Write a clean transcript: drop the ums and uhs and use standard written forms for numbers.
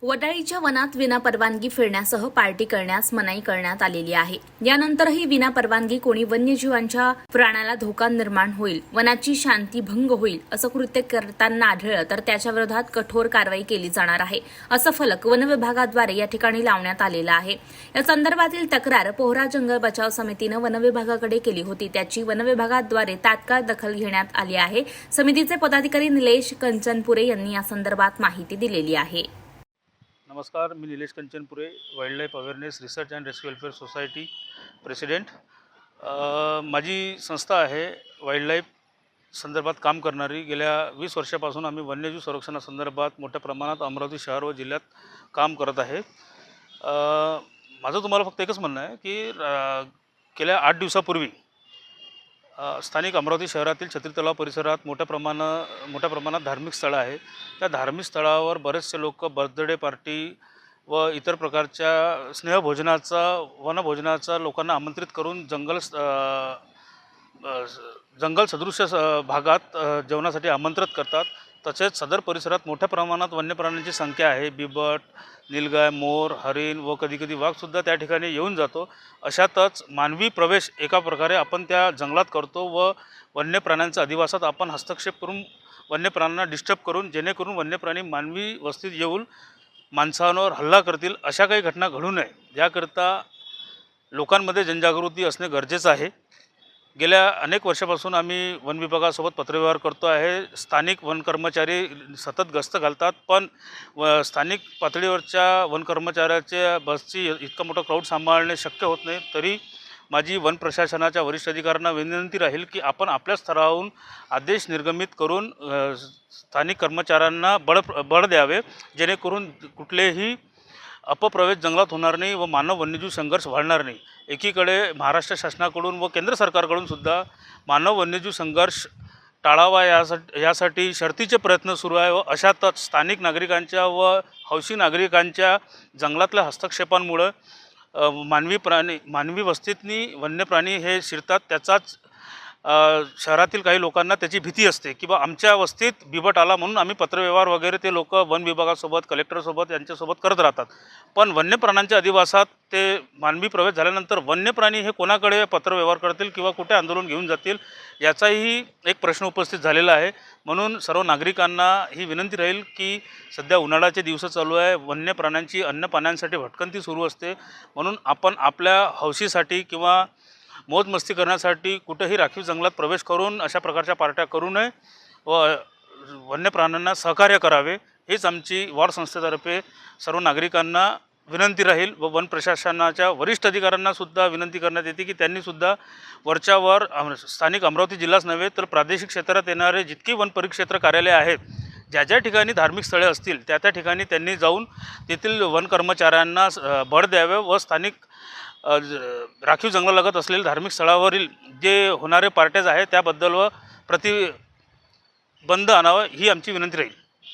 वडाळीच्या वनात विनापरवानगी फिरण्यासह पार्टी करण्यास मनाई करण्यात आलेली आहे। यानंतरही विनापरवानगी कोणी वन्यजीवांच्या प्राणाला धोका निर्माण होईल, वनाची शांती भंग होईल असं कृत्य करताना आढळलं तर त्याच्या विरोधात कठोर कारवाई केली जाणार आहे, असं फलक वनविभागाद्वारे या ठिकाणी लावण्यात आलेला आहे। या संदर्भातील तक्रार पोहरा जंगल बचाव समितीनं वनविभागाकडे केली होती, त्याची वनविभागाद्वारे तात्काळ दखल घेण्यात आली आहे। समितीचे पदाधिकारी निलेश कंचनपुरे यांनी या संदर्भात माहिती दिलेली आहे। नमस्कार, मी Nilesh Kanchanpure, wildlife awareness research and rescue welfare society president. माझी संस्था आहे वाईल्ड लाईफ संदर्भात काम करणारी। गेल्या 20 वर्षापासून आम्ही वन्यजीव संरक्षणासंदर्भात मोठ्या प्रमाणात अमरावती शहर व जिल्ह्यात काम करत आहे। माझं तुम्हाला फक्त एकच म्हणणं आहे की गेल्या 8 दिवसापूर्वी स्थानिक अमरावती शहरातील छत्री तलाव परिसरात मोठ्या प्रमाणात धार्मिक स्थळं आहे। त्या धार्मिक स्थळावर बरेचसे लोक बर्थडे पार्टी व इतर प्रकारच्या वनभोजनाचा लोकांना आमंत्रित करून जंगल सदृश भागात जेवणासाठी आमंत्रित करतात। तसेच सदर परिसरात मोठ्या प्रमाणात वन्य प्राण्यांची संख्या आहे। बिबट, नीलगाय, मोर, हरिण व कधीकधी वाघसुद्धा त्या ठिकाणी येऊन जातो। अशातच मानवी प्रवेश एका प्रकारे आपण त्या जंगलात करतो व वन्य प्राण्यांच्या अधिवासात आपण हस्तक्षेप करून वन्य प्राण्यांना डिस्टर्ब करून जेणेकरून वन्य प्राणी मानवी वस्तीत येऊन माणसांवर हल्ला करतील, अशा काही घटना घडू नये याकरता लोकांमध्ये जनजागृती असणे गरजेचं आहे। गेल्या अनेक वर्षापासून आम्ही वन विभागासोबत पत्रव्यवहार करतो आहे। स्थानिक वन कर्मचारी सतत गस्त घालतात, पण स्थानिक पातळीवरच्या वन कर्मचाऱ्याच्या बसची इतका मोठा क्राऊड सांभाळणे शक्य होत नाही। तरी माझी वन प्रशासनाच्या वरिष्ठ अधिकाऱ्यांना विनंती राहील की आपण आपल्या स्तरावरून आदेश निर्गमित करून स्थानिक कर्मचाऱ्यांना बळ द्यावे, जेणेकरून कुठलेही अपप्रवेश जंगलात होणार नाही व मानव वन्यजीव संघर्ष वाढणार नाही। एकीकडे महाराष्ट्र शासनाकडून व केंद्र सरकारकडून सुद्धा मानव वन्यजीव संघर्ष टाळावा यासाठी शर्तीचे प्रयत्न सुरू आहे व अशातच स्थानिक नागरिकांच्या व हौशी नागरिकांच्या जंगलातल्या हस्तक्षेपांमुळे मानवी वस्तीतनी वन्य प्राणी हे शिरतात। त्याचाच शहरातील काही लोकांना त्याची भीती असते की आमच्या वस्तीत बिबट आला म्हणून आम्ही पत्रव्यवहार वगैरे ते लोक वन विभागासोबत कलेक्टरसोबत यांच्यासोबत करत राहतात। पण वन्य प्राण्यांच्या अधिवासात ते मानवी प्रवेश झाल्यानंतर वन्य प्राणी हे कोणाकडे पत्रव्यवहार करतील किंवा कुठे आंदोलन घेऊन जातील याचाही एक प्रश्न उपस्थित झालेला आहे। म्हणून सर्व नागरिकांना ही विनंती राहील की सध्या उन्हाळ्याचे दिवस चालू आहे, वन्य प्राण्यांची अन्न पाण्यासाठी भटकंती सुरू असते, म्हणून आपण आपल्या हौशीसाठी किंवा मौजमस्ती करण्यासाठी कुठेही राखीव जंगलात प्रवेश करून अशा प्रकारच्या पार्ट्या करू नये व वन्य प्राण्यांना सहकार्य करावे, हीच आमची वॉर्ड संस्थेतर्फे सर्व नागरिकांना विनंती राहील। व वन प्रशासनाच्या वरिष्ठ अधिकाऱ्यांना सुद्धा विनंती करण्यात येते की त्यांनी सुद्धा वरच्यावर स्थानिक अमरावती जिल्हाच नव्हे तर प्रादेशिक क्षेत्रात येणारे जितकी वन परिक्षेत्र कार्यालय आहेत, ज्या ठिकाणी धार्मिक स्थळे असतील त्या ठिकाणी त्यांनी जाऊन तेथील वन कर्मचाऱ्यांना बळ द्यावे व स्थानिक राखीव जंगलालगत असलेल्या धार्मिक स्थळावरील जे होणारे पार्ट्याज आहेत त्याबद्दल व प्रतिबंध आणावा, ही आमची विनंती राहील।